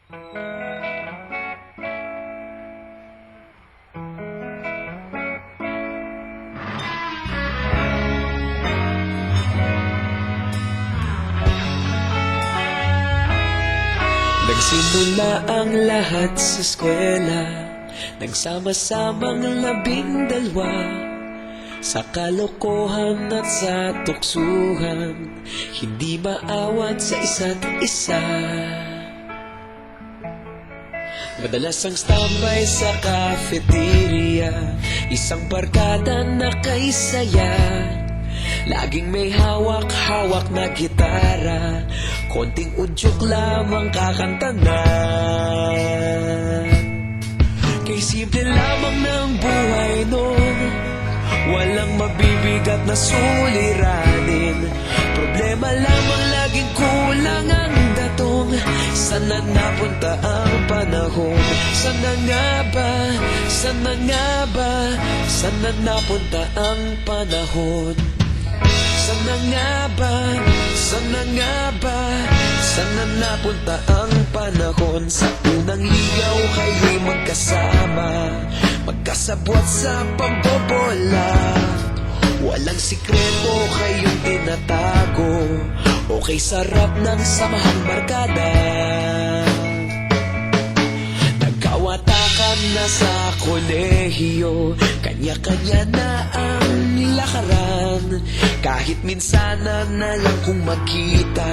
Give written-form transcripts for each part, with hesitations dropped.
Nagsimula ang lahat sa eskwela, nagsama-samang 12 sa kalokohan at sa tuksuhan, hindi maawat sa isa't isa. Madalas ang standby sa cafeteria, isang barkada na kay saya. Laging may hawak-hawak na gitara, konting udyok lamang kakanta na. Kay simple lamang ng buhay nun, walang mabibigat na suliranin. Problema lamang laging kulang ang datong. Sana napunta ang panahon? Sana nga ba? Sana nga ba? Sana napunta ang panahon? Sana nga ba? Sana nga ba? Sana napunta ang panahon? Sa unang ligaw kayo'y magkasama, magkasabwat sa pambobola. Walang sikreto kayong tinatago, okay sarap ng samahang barkada. Nagkawatakan na sa kolehiyo, kanya-kanya na ang lakaran. Kahit minsan na lang kung magkita,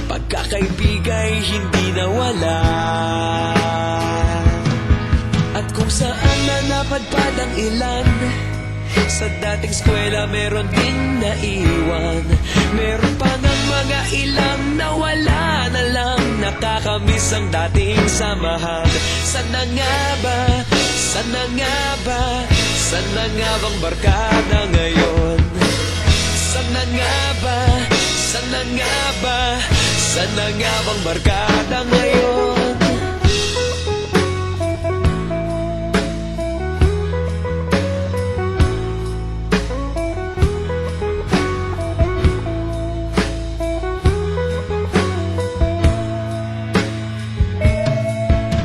pagkakaibigay hindi nawala. At kung saan na napadpad ang ilan, sa dating eskwela meron ding naiwan. Meron pa ng mga ilang nawala na lang, nakakamiss ang dating samahan. Sana nga ba? Sana nga ba? Sana nga bang barkada ngayon? Sana nga ba? Sana nga ba? Sana nga bang barkada ngayon?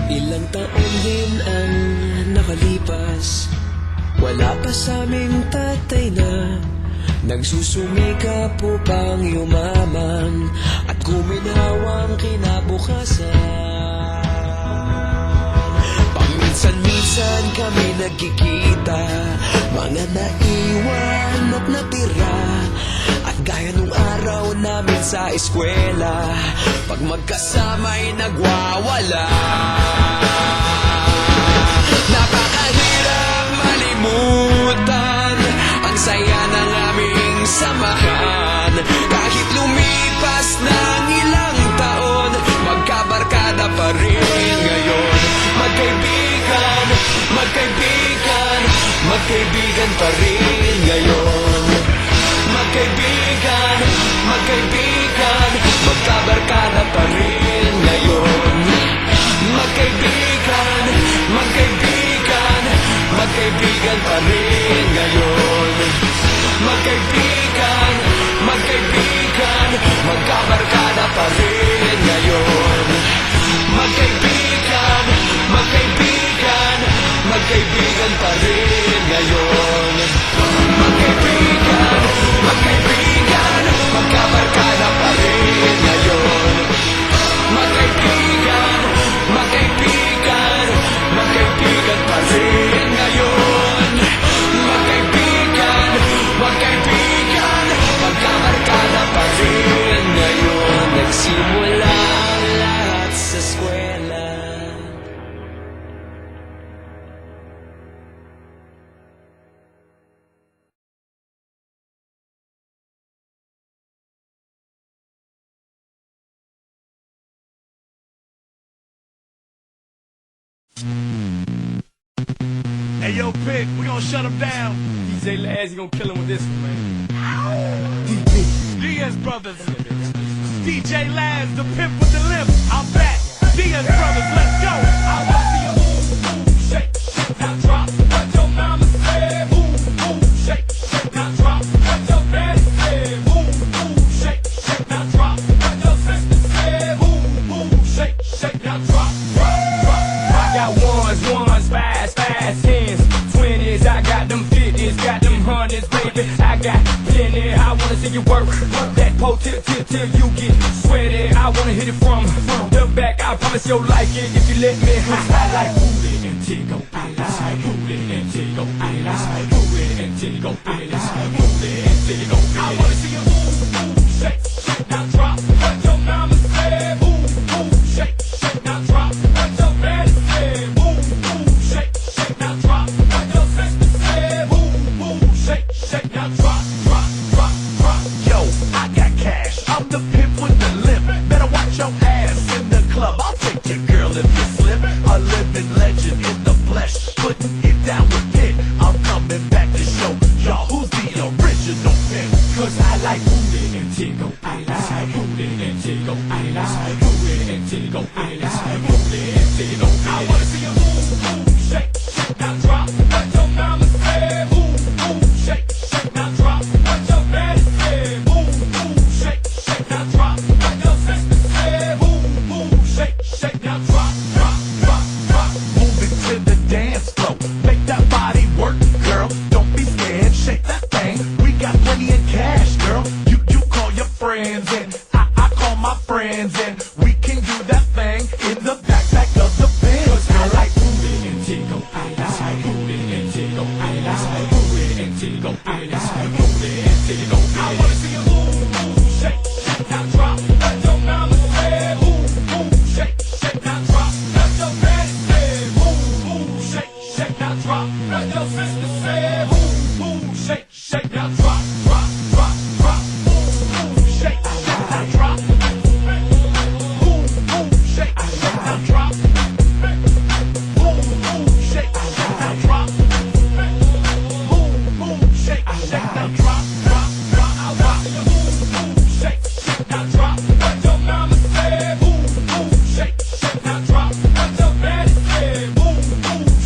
Ilang taon din ang nakalipas, wala pa sa aming tatay na nagsusumikap upang yumaman at kuminhawang kinabukasan. Paminsan-minsan kami nagkikita, mga naiwan at natira. At gaya nung araw namin sa eskwela, pag magkasama'y nagwawala. Napakahirap malimutan ang saya ng aming samahan. Kahit lumipas ng ilang taon, magkabarkada pa rin ngayon. Magkaibigan, magkaibigan, magkaibigan pa rin ngayon. Magkaibigan, magkaibigan, magkabarkada pa rin ngayon. Magkaibigan, magkaibigan, magkaibigan pa rin ngayon. Magkaibigan, magkaibigan, magkabarkada pa rin ngayon. Magkaibigan, magkaibigan, magkaibigan pa rin ngayon. Magkaibigan, magkaibigan, magkabarkada pa rin ngayon. Magkaibigan, magkaibigan, magkaibigan pa rin ngayon. Magkaibigan, magkaibigan, magkabarkada pa rin ngayon. Nagsimula ang lahat sa eskwela. Hey, yo, Pick, we gonna shut him down. DJ Laz, you gonna kill him with this one, man. Diaz Brothers. DJ Laz, the pimp with the limp. I'm back. Diaz Brothers, let's go. I want to see you move, move, shake, shake, now drop. What your mama said. Move, move, shake, shake, now drop. What your daddy said. Move, move, shake, shake, now drop. What your sister said. Move, move, shake, shake, now drop. wanna see you work that pole till you get sweaty. I wanna hit it from the back. I promise you'll like it if you let me. I like booty and tickle. I like booty and tickle. I like booty and tickle. I like booty and tickle. I wanna see you move, shake, shake, now drop. What your mama said, move, shake, shake, now drop. What your daddy said, move, shake, shake, now drop. What your sister said, move, shake, shake, now drop. Yo, I got cash. I'm the pimp with the limp. Better watch your ass in the club. I'll take your girl if you slip. A living legend in the flesh, putting it down with Pit. I'm coming back to show y'all who's the original pimp. Cause I like booty and tickle. I like booty and tickle. I like booty and tickle. I like booty and tickle. I wanna see you move, shake, shake, now drop. What your mama said, move, shake, shake, now drop. What your daddy said, move, shake, shake, now drop. What your sister said, move, shake, shake, now drop. Move it to the dance floor. Make that body work, girl. Don't be scared. Shake that thing. We got plenty of cash, girl. You call your friends and I call my friends and we can do that thing in the backpack of the Benz. Cause I like booty and tickle. I like booty and tickle. I like booty and tickle. I like booty and tickle. I wanna see you move, shake, shake, now drop. Let your mama say, move, shake, shake, now drop. Let your daddy say, move, shake, shake, now drop. Let your sister say, move, shake, shake, now drop. Move, shake, shake, now drop. Move, shake, shake, now drop. Move, shake, shake, now drop. Move, shake, shake, now drop. Move, shake, shake, now drop. What your mama said, move, shake, shake, now drop. What your daddy said, move,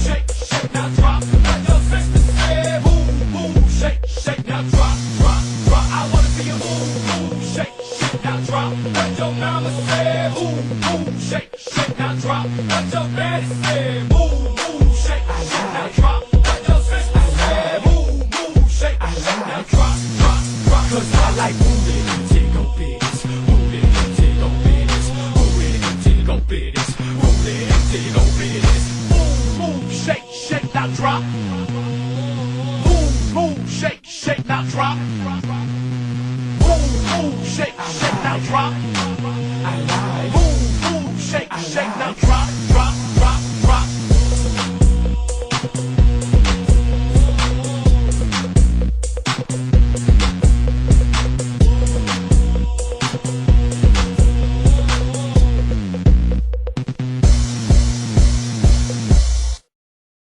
shake, shake, now drop. What your sister said, move, shake, shake, now drop. I wanna see you move, shake, shake, now drop. What your mama said, move, shake, shake, now drop. What your daddy said, move, shake, shake, now drop. What your sister said, move, shake, shake, now drop. Cause I like booty and tickle bitties, booty and tickle bitties, booty and tickle bitties, booty and tickle bitties. Move, shake, shake, now drop. Move, shake, shake, now drop. Move, shake, shake, now drop.